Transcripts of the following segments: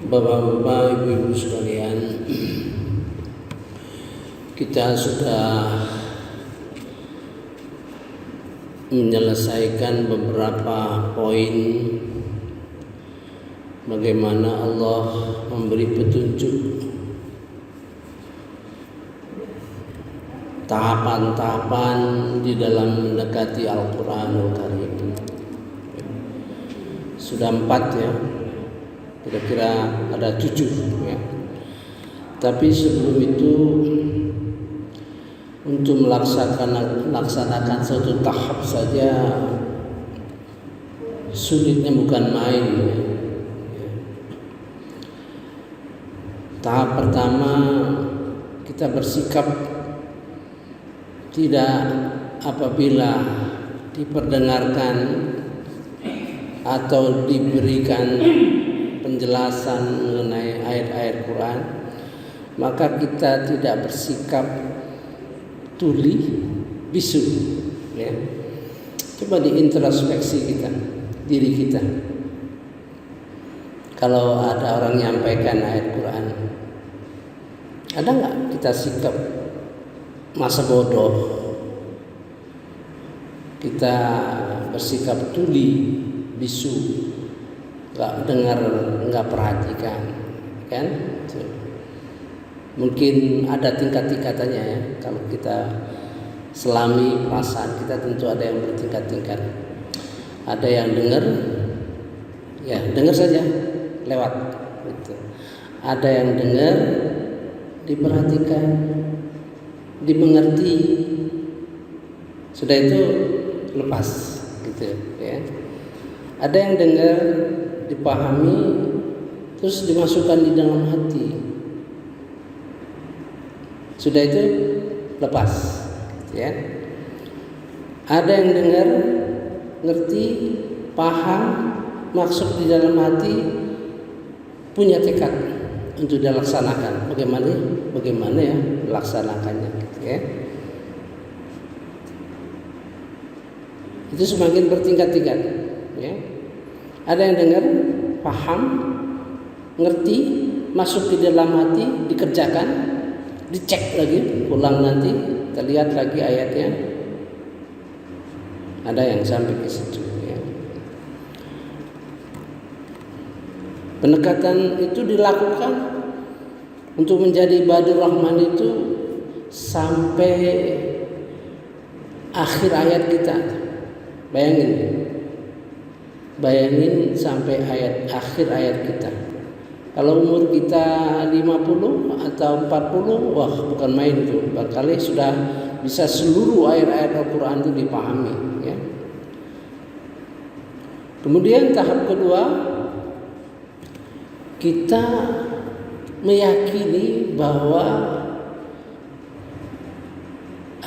Bapak-bapak, ibu-ibu sekalian, kita sudah menyelesaikan beberapa poin bagaimana Allah memberi petunjuk tahapan-tahapan di dalam mendekati Al-Quranul Karim. Sudah 4 ya, kira-kira ada 7 ya. Tapi sebelum itu, untuk melaksanakan satu tahap saja sulitnya bukan main ya. Tahap pertama, kita bersikap tidak apabila diperdengarkan atau diberikan penjelasan mengenai ayat-ayat Quran, maka kita tidak bersikap tuli bisu ya. Coba diintrospeksi kita, diri kita. Kalau ada orang menyampaikan ayat Quran, ada nggak kita sikap masa bodoh, kita bersikap tuli bisu, nggak dengar, nggak perhatikan, kan? Mungkin ada tingkat-tingkatannya ya. Kalau kita selami perasaan kita, tentu ada yang bertingkat-tingkat. Ada yang dengar, ya dengar saja, lewat. Gitu. Ada yang dengar, diperhatikan, dimengerti, sudah itu lepas, gitu ya. Ada yang dengar, dipahami, terus dimasukkan di dalam hati, sudah itu lepas, gitu ya. Ada yang dengar, ngerti, paham, masuk di dalam hati, punya tekad untuk dilaksanakan. Bagaimana ya melaksanakannya, gitu ya. Itu semakin bertingkat-tingkat ya. Ada yang dengar, paham, ngerti, masuk di dalam hati, dikerjakan, dicek lagi, ulang nanti, kita lihat lagi ayatnya. Ada yang sampai ke situ ya. Pendekatan itu dilakukan untuk menjadi ibadur rahman itu sampai akhir ayat kita. Bayangin sampai akhir ayat kita. Kalau umur kita 50 atau 40, wah bukan main tuh. Barangkali sudah bisa seluruh ayat-ayat Al-Quran itu dipahami ya. Kemudian tahap kedua, kita meyakini bahwa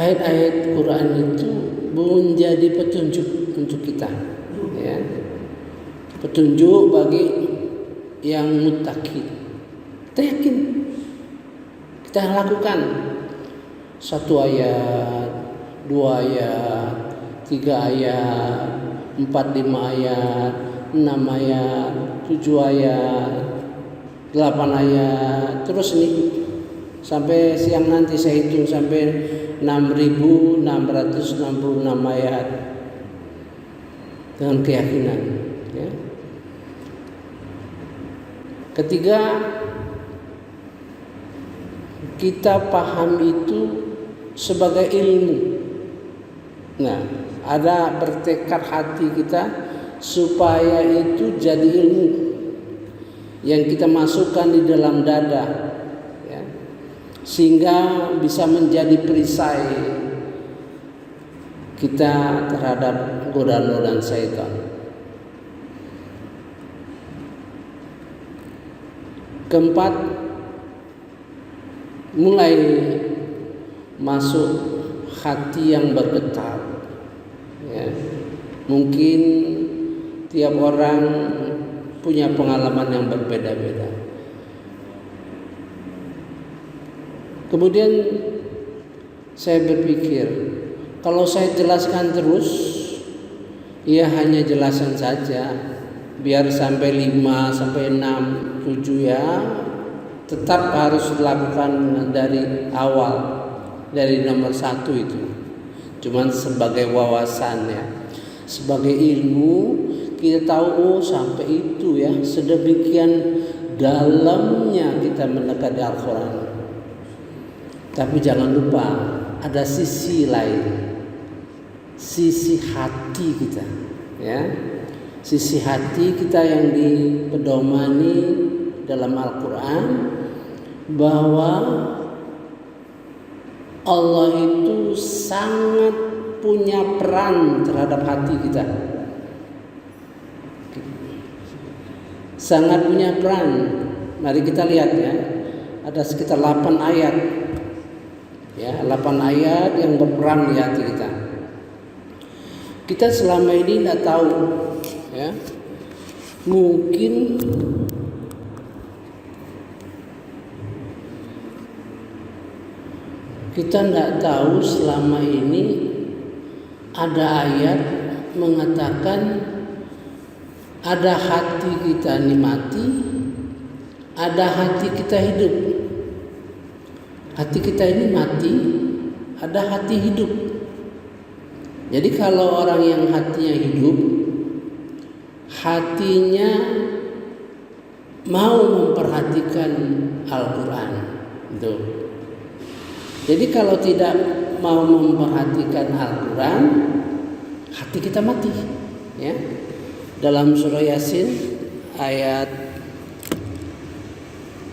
ayat-ayat Quran itu menjadi petunjuk untuk kita ya. Petunjuk bagi yang muttaqin. Kita yakin, kita lakukan 1 ayat, 2 ayat, 3 ayat, 4, 5 ayat, 6 ayat, 7 ayat, 8 ayat, terus nih sampai siang nanti saya hitung sampai 6.666 ayat dengan keyakinan ya. Ketiga, kita paham itu sebagai ilmu. Nah, ada bertekad hati kita supaya itu jadi ilmu yang kita masukkan di dalam dada ya, sehingga bisa menjadi perisai kita terhadap godaan-godaan syaitan. Keempat, mulai masuk hati yang bergetar ya. Mungkin tiap orang punya pengalaman yang berbeda-beda. Kemudian saya berpikir, kalau saya jelaskan terus, ya hanya jelasan saja, biar sampai 5 sampai 6 7 ya, tetap harus dilakukan dari awal, dari nomor 1 itu. Cuman sebagai wawasan ya, sebagai ilmu kita tahu sampai itu ya, sedemikian dalamnya kita mendekati Al-Quran. Tapi jangan lupa ada sisi lain, sisi hati kita ya, sisi hati kita yang dipedomani dalam Al-Quran, bahwa Allah itu sangat punya peran terhadap hati kita, sangat punya peran. Mari kita lihat ya, ada sekitar 8 ayat ya, 8 ayat yang berperan di hati kita. Kita selama ini tidak tahu ya, mungkin kita tidak tahu selama ini ada ayat mengatakan ada hati kita ini mati, ada hati kita hidup. Hati kita ini mati, ada hati hidup. Jadi kalau orang yang hatinya hidup, hatinya mau memperhatikan Al-Quran. Tuh. Jadi kalau tidak mau memperhatikan Al-Quran, hati kita mati ya. Dalam surah Yasin ayat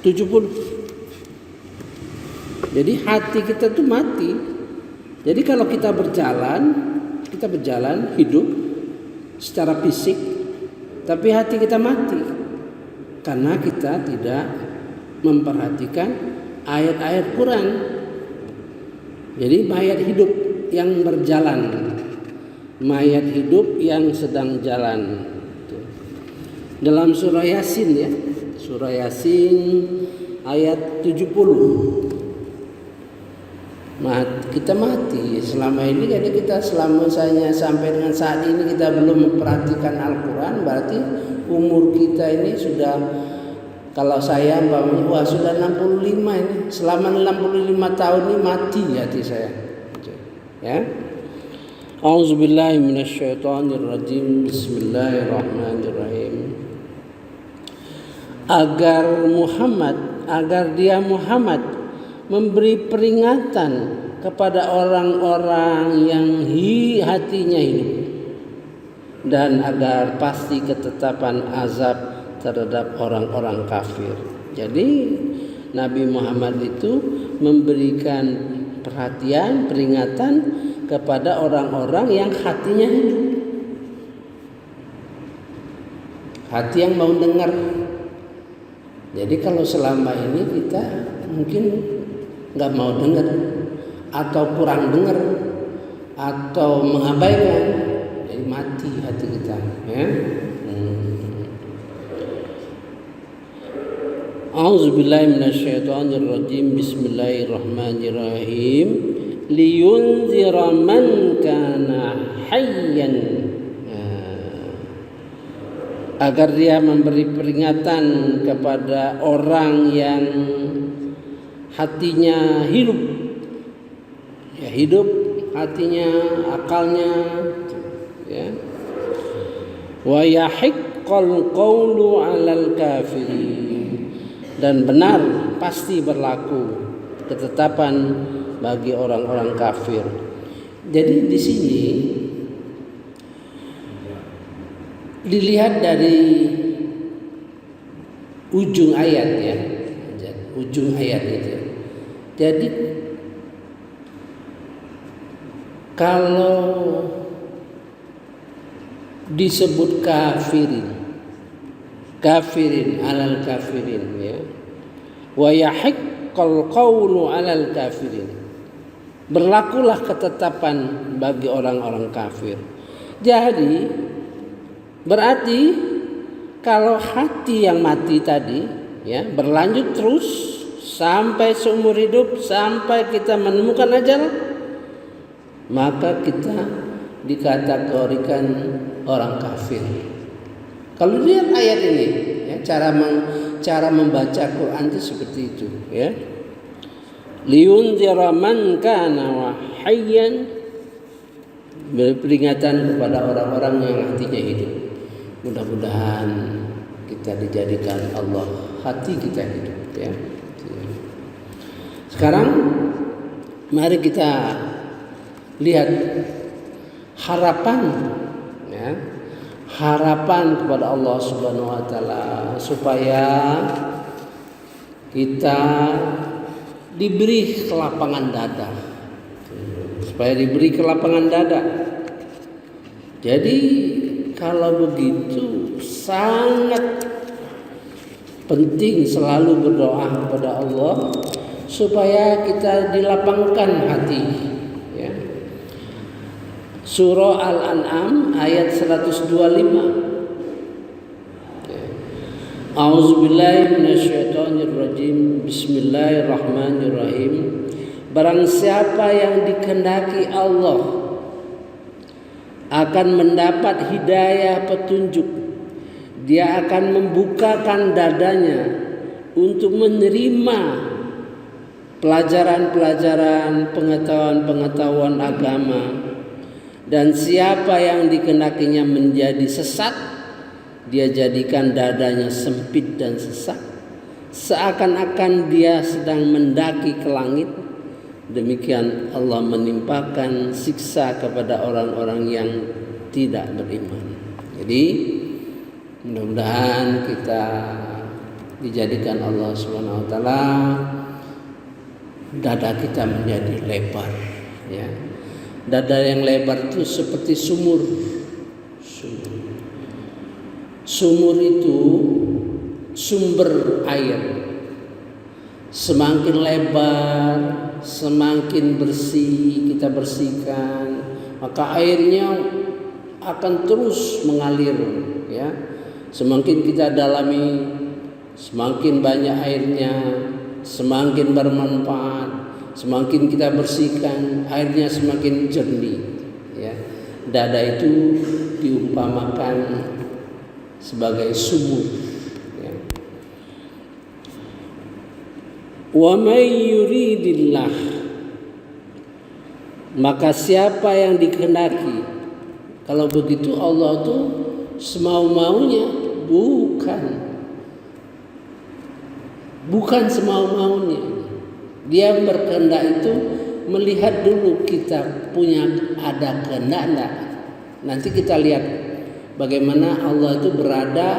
70. Jadi hati kita tuh mati. Jadi kalau kita berjalan hidup secara fisik, tapi hati kita mati karena kita tidak memperhatikan ayat-ayat Quran. Jadi mayat hidup yang berjalan, mayat hidup yang sedang jalan. Dalam surah Yasin ya, surah Yasin ayat 70. Kita mati selama ini. Jadi kita selama sampai dengan saat ini kita belum memperhatikan Al-Quran, berarti umur kita ini sudah, kalau saya umpamanya sudah 65 ini, selama 65 tahun ini mati hati saya ya. A'udzubillahi minasyaitonirrajim. Bismillahirrahmanirrahim. Agar dia Muhammad memberi peringatan kepada orang-orang yang hatinya hidup, dan agar pasti ketetapan azab terhadap orang-orang kafir. Jadi Nabi Muhammad itu memberikan perhatian, peringatan kepada orang-orang yang hatinya hidup, hati yang mau dengar. Jadi kalau selama ini kita mungkin nggak mau dengar, atau kurang dengar, atau mengabaikan, jadi mati hati kita ya. A'udzubillahi minasyaitonirrajim. Bismillahirrahmanirrahim. Liyunzira man kana hayyan. Agar dia memberi peringatan kepada orang yang hatinya hidup. Ya, hidup hatinya, akalnya ya. Wa yahiqqal qawlu 'alal kafirin. Dan benar pasti berlaku ketetapan bagi orang-orang kafir. Jadi di sini dilihat dari ujung ayat ya, ujung ayat itu. Jadi kalau disebut kafirin alal kafirin ya, wa yahiqqal qawlu alal kafirin, berlakulah ketetapan bagi orang-orang kafir. Jadi berarti kalau hati yang mati tadi ya berlanjut terus sampai seumur hidup, sampai kita menemukan ajal, maka kita dikategorikan orang kafir. Kalau lihat ayat ini, ya, cara membaca Quran itu seperti itu, ya. Liyunzira man kana hayyan, peringatan kepada orang-orang yang hatinya hidup. Mudah-mudahan kita dijadikan Allah hati kita hidup, ya. Sekarang mari kita lihat harapan, ya, harapan kepada Allah Subhanahu wa taala supaya kita diberi kelapangan dada. Supaya diberi kelapangan dada. Jadi kalau begitu sangat penting selalu berdoa kepada Allah supaya kita dilapangkan hati, ya. Surah Al-An'am ayat 125. A'udzubillahi minasyaitonirrajim. Bismillahirrahmanirrahim. Barang siapa yang dikehendaki Allah akan mendapat hidayah petunjuk, dia akan membukakan dadanya untuk menerima pelajaran-pelajaran, pengetahuan-pengetahuan agama. Dan siapa yang dikehendakinya menjadi sesat, dia jadikan dadanya sempit dan sesak, seakan-akan dia sedang mendaki ke langit. Demikian Allah menimpakan siksa kepada orang-orang yang tidak beriman. Jadi mudah-mudahan kita dijadikan Allah Subhanahu wa taala dada kita menjadi lebar, ya. Dada yang lebar itu seperti sumur. Sumur itu sumber air. Semakin lebar, semakin bersih kita bersihkan, maka airnya akan terus mengalir, ya. Semakin kita dalami, semakin banyak airnya, semakin bermanfaat. Semakin kita bersihkan, airnya semakin jernih, ya. Dada itu diumpamakan sebagai sumur, ya. Wa may yuridillah, maka siapa yang dikehendaki. Kalau begitu Allah tuh semau-maunya, bukan semau-maunya. Dia berkehendak itu melihat dulu kita punya ada kehendak enggak. Nanti kita lihat bagaimana Allah itu berada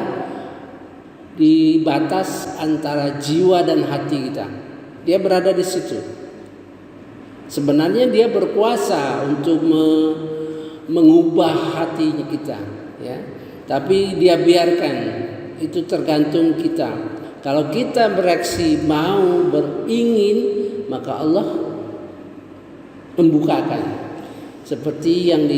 di batas antara jiwa dan hati kita. Dia berada di situ. Sebenarnya dia berkuasa untuk mengubah hati kita, ya. Tapi dia biarkan, itu tergantung kita. Kalau kita bereaksi mau beringin, maka Allah membukakan. Seperti yang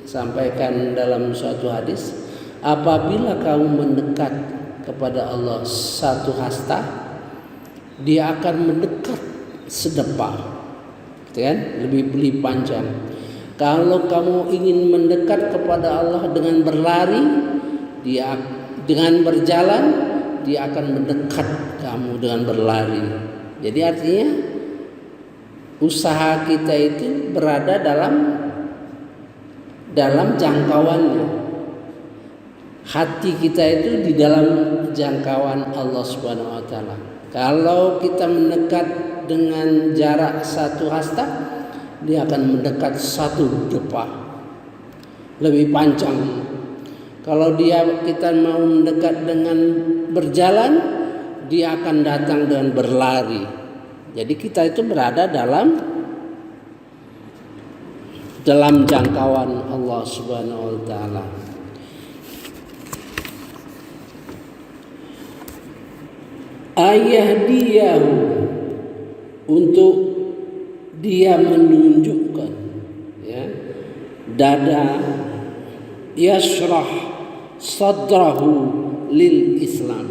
disampaikan dalam suatu hadis, apabila kamu mendekat kepada Allah satu hasta, dia akan mendekat sedepa, gitu kan? Lebih panjang. Kalau kamu ingin mendekat kepada Allah dengan berlari, dia dengan berjalan, dia akan mendekat kamu dengan berlari. Jadi artinya usaha kita itu berada dalam jangkauannya. Hati kita itu di dalam jangkauan Allah Subhanahu wa taala. Kalau kita mendekat dengan jarak satu hasta, dia akan mendekat satu depa, lebih panjang. Kalau kita mau mendekat dengan berjalan, dia akan datang dengan berlari. Jadi kita itu berada dalam jangkauan Allah Subhanahu wa taala. Ayahdiyahu, untuk dia menunjukkan, ya, dada, yashrah sadrahu lil Islam,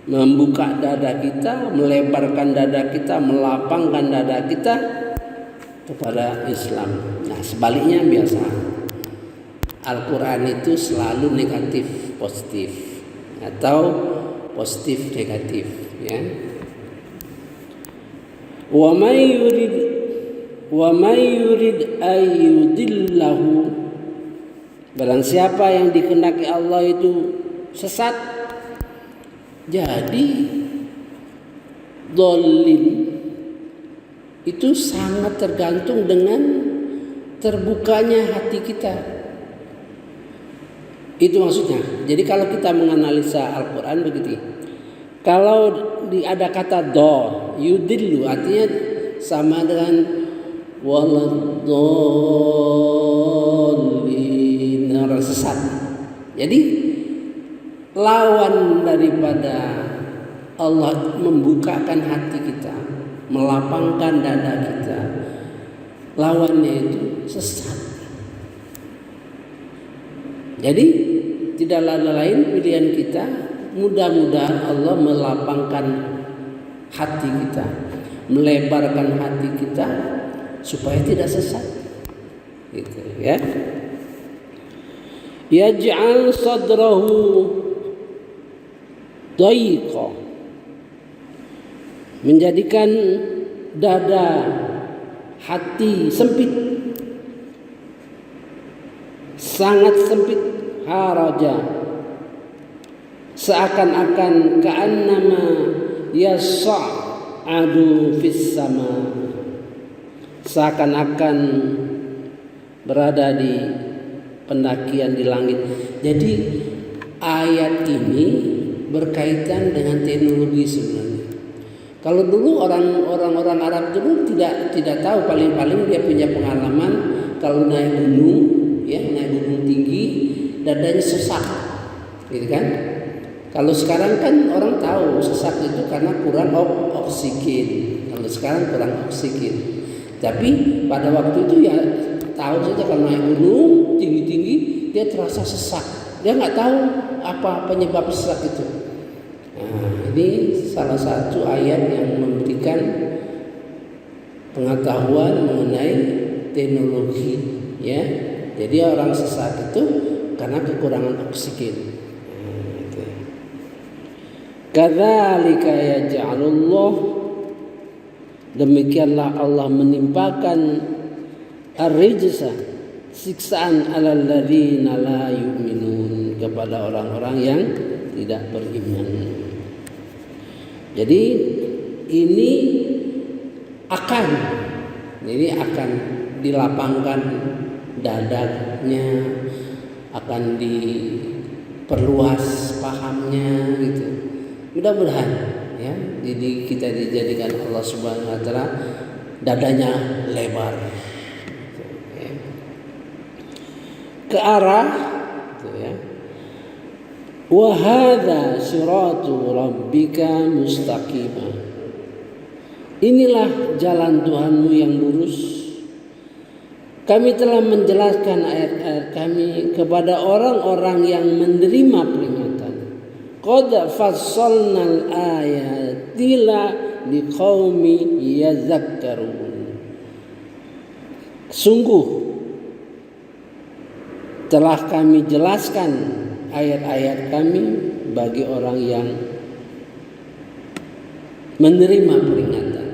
membuka dada kita, melebarkan dada kita, melapangkan dada kita kepada Islam. Nah, sebaliknya biasa Al-Quran itu selalu negatif positif atau positif negatif, ya. Wa may yurid ayyudillahu, barang siapa yang dikehendaki Allah itu sesat, jadi dhalin itu sangat tergantung dengan terbukanya hati kita. Itu maksudnya. Jadi kalau kita menganalisa Al-Quran begitu, kalau ada kata do, yudillu, artinya sama dengan waladhdallin, orang sesat. Jadi lawan daripada Allah membukakan hati kita, melapangkan dada kita, lawannya itu sesat. Jadi tidaklah lain pilihan kita, mudah-mudahan Allah melapangkan hati kita, melebarkan hati kita supaya tidak sesat, gitu ya. Yaj'al sadrahu dayqa, menjadikan dada hati sempit, sangat sempit, haraja, seakan-akan ka'annama yas'adu fis sama, seakan-akan berada di pendakian di langit. Jadi ayat ini berkaitan dengan teknologi sebenarnya. Kalau dulu orang Arab dulu tidak tahu, paling-paling dia punya pengalaman kalau naik gunung, ya, naik gunung tinggi, dadanya sesak, gitu kan? Kalau sekarang kan orang tahu sesak itu karena kurang oksigen. Kalau sekarang kurang oksigen. Tapi pada waktu itu ya tahu saja kalau naik gunung tinggi-tinggi dia terasa sesak. Dia nggak tahu apa penyebab sesak itu. Nah, ini salah satu ayat yang memberikan pengetahuan mengenai teknologi, ya. Jadi orang sesak itu karena kekurangan oksigen. Kadzalika yaj'alullah, demikianlah Allah menimpakan ar-rijsa, siksaan alal ladzina la yu'minun, kepada orang-orang yang tidak beriman. Jadi ini akan dilapangkan dadanya, akan diperluas pahamnya, gitu. Mudah-mudahan, ya, jadi kita dijadikan Allah Subhanahu wa taala dadanya lebar, ya, ke arah itu, ya. Wa hadza siratu rabbika mustaqima, inilah jalan Tuhanmu yang lurus. Kami telah menjelaskan ayat-ayat kami kepada orang-orang yang menerima peringatan. Qad fassalnal ayati liqaumi yadhakkarun. Sungguh telah kami jelaskan ayat-ayat kami bagi orang yang menerima peringatan,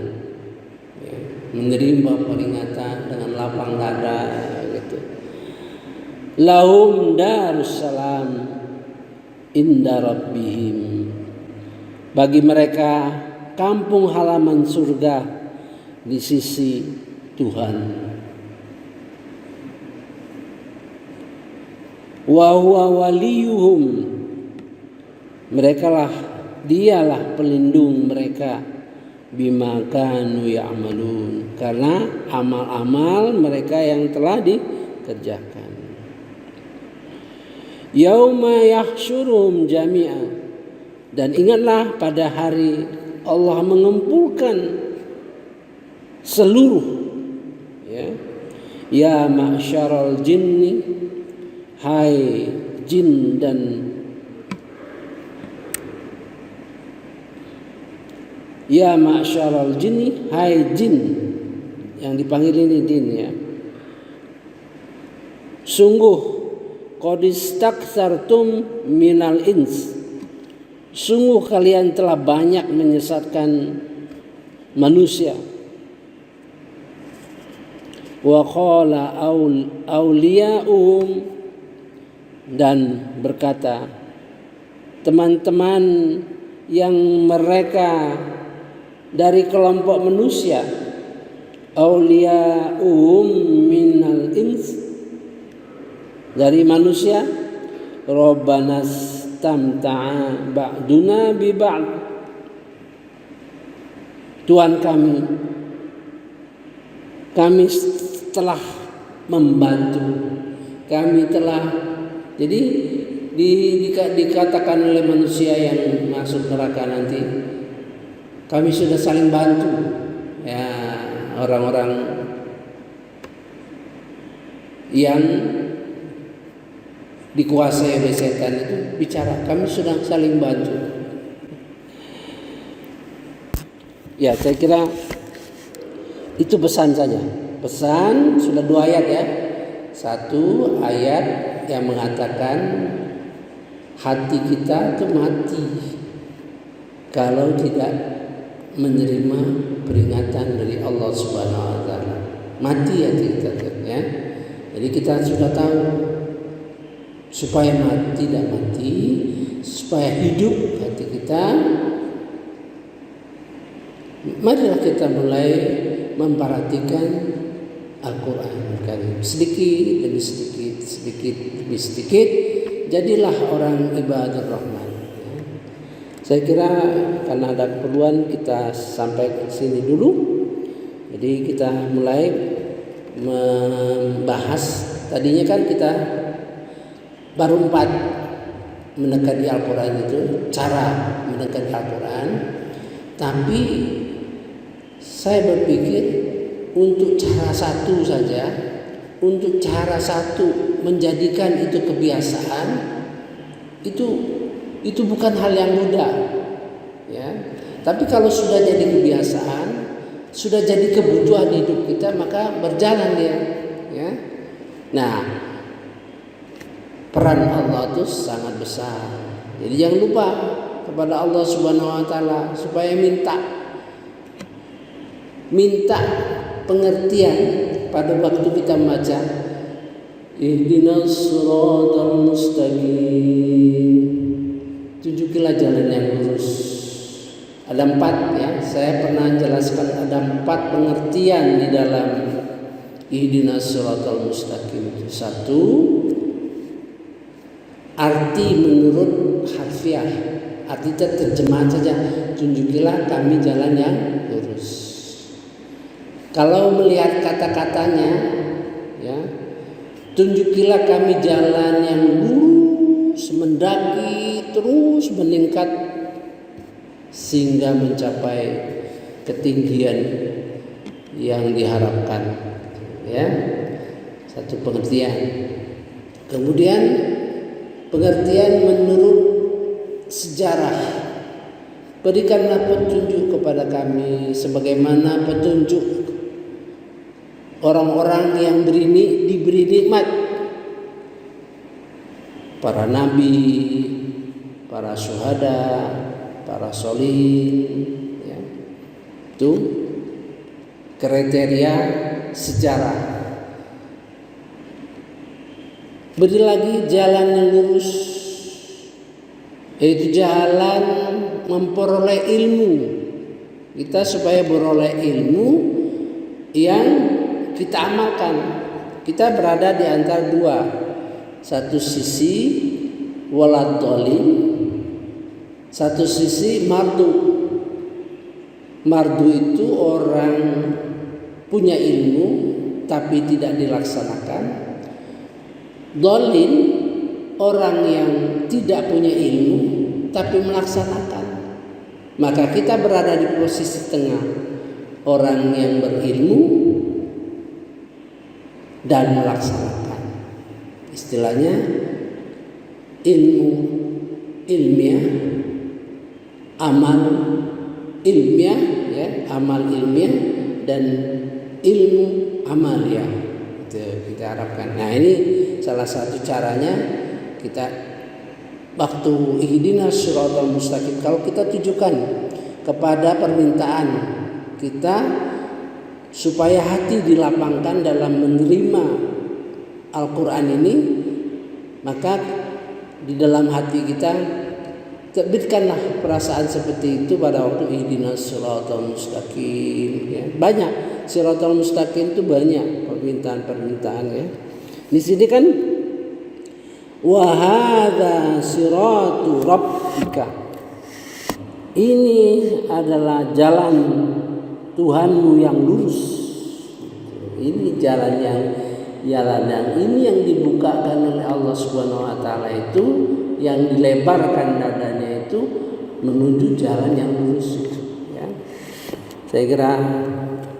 ya, menerima peringatan dengan lapang dada, gitu. Lahum darussalam inda rabbihim, bagi mereka kampung halaman surga di sisi Tuhan. Wa huwa waliyuhum, dialah pelindung mereka, bima kanu ya'malun, karena amal-amal mereka yang telah dikerjakan. Yauma yahsyuruhum jami'a, dan ingatlah pada hari Allah mengumpulkan seluruh, ya ma'syaral jinni, hai jin dan ya ma'syaral jinni, hai jin, yang dipanggil ini jin, ya. Sungguh qad istakthartum minal ins, sungguh kalian telah banyak menyesatkan manusia. Wa qala awliya'uhum, dan berkata teman-teman yang mereka dari kelompok manusia, awliya'uhum minal ins, dari manusia, Rabbana stamta'a ba'duna bi ba'd, Tuhan kami telah membantu, kami telah, jadi dikatakan oleh manusia yang masuk neraka nanti, kami sudah saling bantu. Ya, orang-orang yang dikuasai oleh setan itu bicara, kami sudah saling bantu. Ya, saya kira itu pesan saja. Pesan sudah 2 ayat ya. 1 ayat yang mengatakan hati kita itu mati kalau tidak menerima peringatan dari Allah Subhanahu wa taala. Mati hati kita ya. Jadi kita sudah tahu, supaya tidak mati, supaya hidup hati kita, marilah kita mulai memperhatikan Al-Quran Karim sedikit demi sedikit, jadilah orang ibadur rahman. Saya kira karena ada keperluan kita sampai ke sini dulu. Jadi kita mulai membahas, tadinya kan kita baru 4 mendekati Al-Quran itu, cara mendekati Al-Quran. Tapi saya berpikir untuk cara satu saja, untuk cara satu menjadikan itu kebiasaan, itu bukan hal yang mudah, ya. Tapi kalau sudah jadi kebiasaan, sudah jadi kebutuhan hidup kita, maka berjalan dia, ya. Nah, peran Allah itu sangat besar. Jadi jangan lupa kepada Allah Subhanahu wa taala supaya minta pengertian pada waktu kita membaca ihdinas siratal mustaqim, tunjukilah jalan yang lurus. Ada 4 ya, saya pernah jelaskan ada 4 pengertian di dalam ihdinas siratal mustaqim. 1, arti menurut harfiah, arti terjemahan saja, tunjukilah kami jalan yang lurus. Kalau melihat kata-katanya, ya, tunjukilah kami jalan yang lurus, mendaki terus meningkat sehingga mencapai ketinggian yang diharapkan, ya. 1 pengertian. Kemudian pengertian menurut sejarah, berikanlah petunjuk kepada kami sebagaimana petunjuk orang-orang yang diberi nikmat, para nabi, para syuhada, para sholihin, ya. Itu kriteria sejarah. Beri lagi jalan yang lurus, yaitu jalan memperoleh ilmu. Kita supaya beroleh ilmu yang kita amalkan. Kita berada di antara 2. Satu sisi walad dolim, satu sisi mardu. Mardu itu orang punya ilmu tapi tidak dilaksanakan. Dolim orang yang tidak punya ilmu tapi melaksanakan. Maka kita berada di posisi tengah, orang yang berilmu dan melaksanakan. Istilahnya ilmu ilmiah, amal ilmiah, ya, amal ilmiah dan ilmu amaliyah. Itu kita harapkan. Nah, ini salah satu caranya kita waktu ihdinas siratal mustaqim, kalau kita tujukan kepada permintaan kita supaya hati dilapangkan dalam menerima Al-Quran ini, maka di dalam hati kita terbitkanlah perasaan seperti itu pada waktu ihdinas siratal mustaqim ya. Banyak siratal mustaqim itu banyak permintaan-permintaan ya. Di sini kan wa hadza siratu rabbika, ini adalah jalan Tuhanmu yang lurus. Ini jalan yang ini yang dibukakan oleh Allah Subhanahu wa taala, itu yang dilebarkan dadanya itu menuju jalan yang lurus itu ya. Saya kira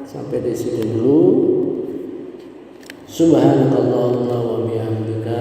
sampai di sini dulu. Subhanakallahumma wa bihamdika